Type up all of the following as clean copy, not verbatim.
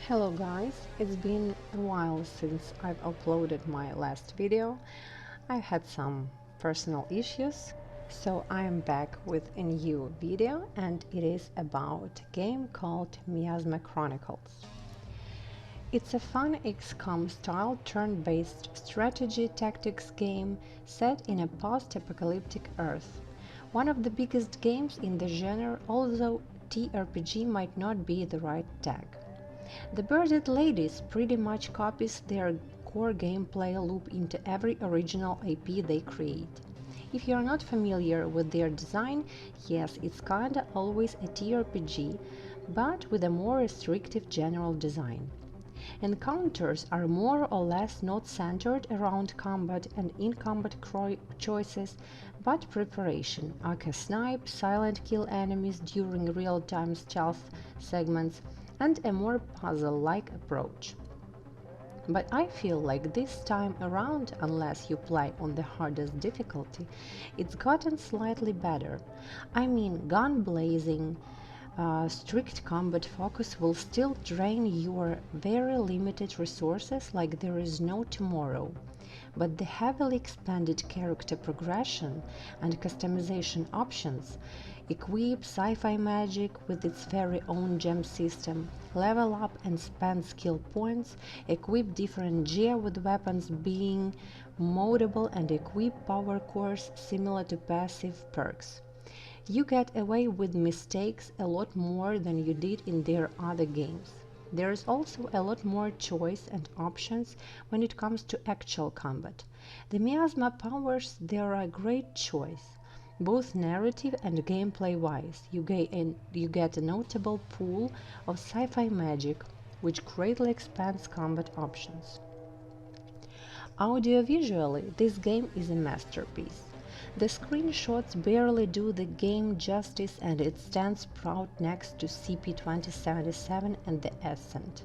Hello guys, it's been a while since I've uploaded my last video. I had some personal issues, so I am back with a new video and it is about a game called Miasma Chronicles. It's a fun XCOM style turn-based strategy tactics game set in a post-apocalyptic Earth. One of the biggest games in the genre, although TRPG might not be the right tag. The Bearded Ladies pretty much copies their core gameplay loop into every original IP they create. If you're not familiar with their design, yes, it's kinda always a TRPG, but with a more restrictive general design. Encounters are more or less not centered around combat and in-combat choices, but preparation, aka snipe, silent kill enemies during real-time stealth segments, and a more puzzle-like approach. But I feel like this time around, unless you play on the hardest difficulty, it's gotten slightly better. I mean, gun blazing, strict combat focus will still drain your very limited resources like there is no tomorrow. But the heavily expanded character progression and customization options, equip sci-fi magic with its very own gem system, level up and spend skill points, equip different gear with weapons being modable, and equip power cores similar to passive perks. You get away with mistakes a lot more than you did in their other games. There is also a lot more choice and options when it comes to actual combat. The Miasma powers there are a great choice, both narrative and gameplay wise. You get a notable pool of sci-fi magic, which greatly expands combat options. Audiovisually, this game is a masterpiece. The screenshots barely do the game justice and it stands proud next to CP2077 and the Ascent.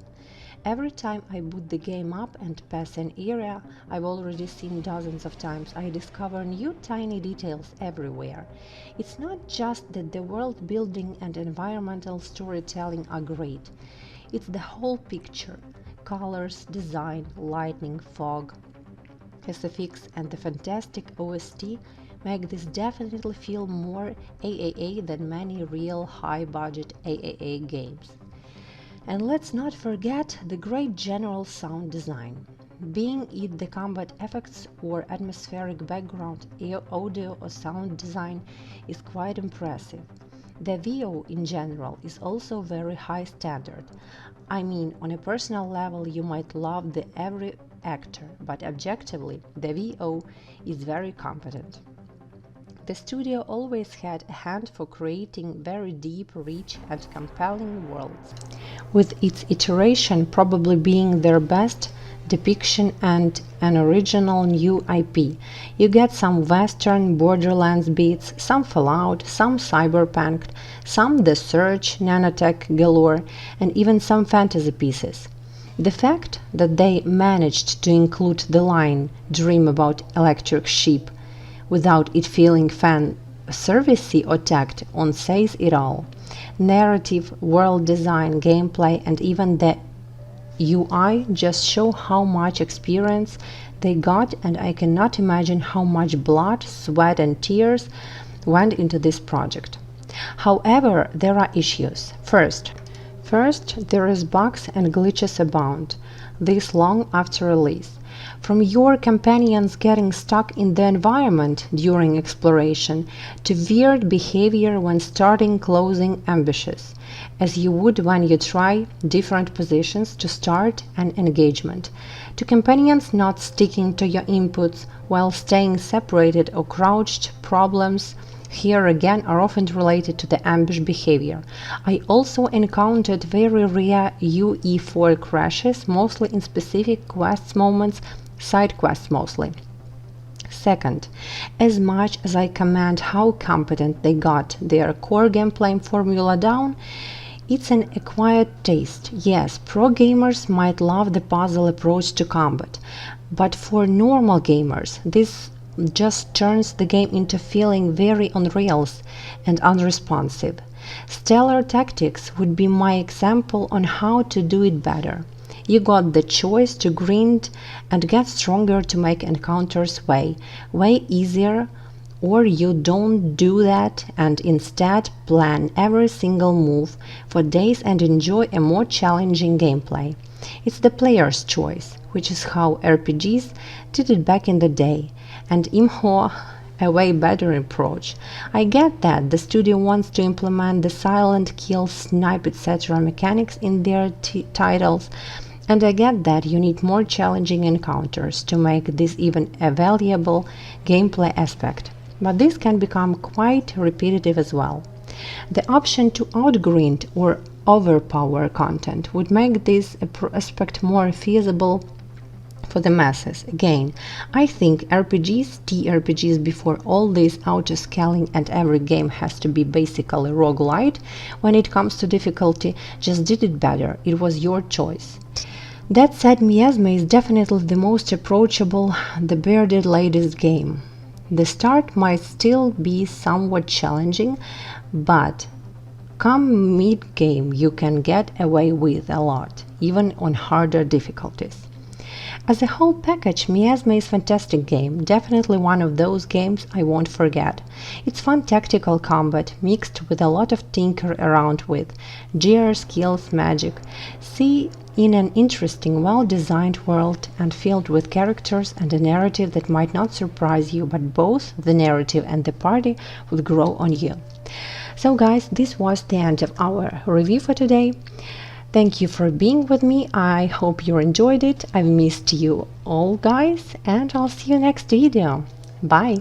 Every time I boot the game up and pass an area I've already seen dozens of times, I discover new tiny details everywhere. It's not just that the world building and environmental storytelling are great, it's the whole picture. Colors, design, lighting, fog, SFX and the fantastic OST make this definitely feel more AAA than many real high-budget AAA games. And let's not forget the great general sound design. Being it the combat effects or atmospheric background, audio or sound design is quite impressive. The VO in general is also very high standard. I mean, on a personal level you might love the every actor, but objectively the VO is very competent. The studio always had a hand for creating very deep, rich and compelling worlds, with its iteration probably being their best depiction and an original new IP. You get some Western Borderlands beats, some Fallout, some Cyberpunk, some The Surge, nanotech galore, and even some fantasy pieces. The fact that they managed to include the line "Dream about electric sheep" without it feeling fan-servicey or tacked on says it all. Narrative, world design, gameplay, and even the UI just show how much experience they got, and I cannot imagine how much blood, sweat, and tears went into this project. However, there are issues. First, there is bugs and glitches abound, this long after release. From your companions getting stuck in the environment during exploration, to weird behavior when starting closing ambushes, as you would when you try different positions to start an engagement, to companions not sticking to your inputs while staying separated or crouched. Problems here again are often related to the ambush behavior. I also encountered very rare UE4 crashes, mostly in specific quests moments, side quests mostly. Second, as much as I commend how competent they got their core gameplay formula down, it's an acquired taste. Yes, pro gamers might love the puzzle approach to combat, but for normal gamers, this just turns the game into feeling very on rails and unresponsive. Stellar Tactics would be my example on how to do it better. You got the choice to grind and get stronger to make encounters way easier, or you don't do that and instead plan every single move for days and enjoy a more challenging gameplay. It's the player's choice, which is how RPGs did it back in the day, and IMHO a way better approach. I get that the studio wants to implement the silent kill, snipe, etc. mechanics in their titles, and I get that you need more challenging encounters to make this even a valuable gameplay aspect. But this can become quite repetitive as well. The option to outgrind or overpower content would make this aspect more feasible for the masses. Again, I think RPGs, TRPGs before all this auto-scaling and every game has to be basically roguelite when it comes to difficulty, just did it better. It was your choice. That said, Miasma is definitely the most approachable, the bearded lady's game. The start might still be somewhat challenging, but come mid-game you can get away with a lot, even on harder difficulties. As a whole package, Miasma is a fantastic game, definitely one of those games I won't forget. It's fun tactical combat, mixed with a lot of tinker around with, gear, skills, magic. See in an interesting, well-designed world and filled with characters and a narrative that might not surprise you, but both the narrative and the party would grow on you. So guys, this was the end of our review for today. Thank you for being with me. I hope you enjoyed it. I've missed you all, guys, and I'll see you next video. Bye!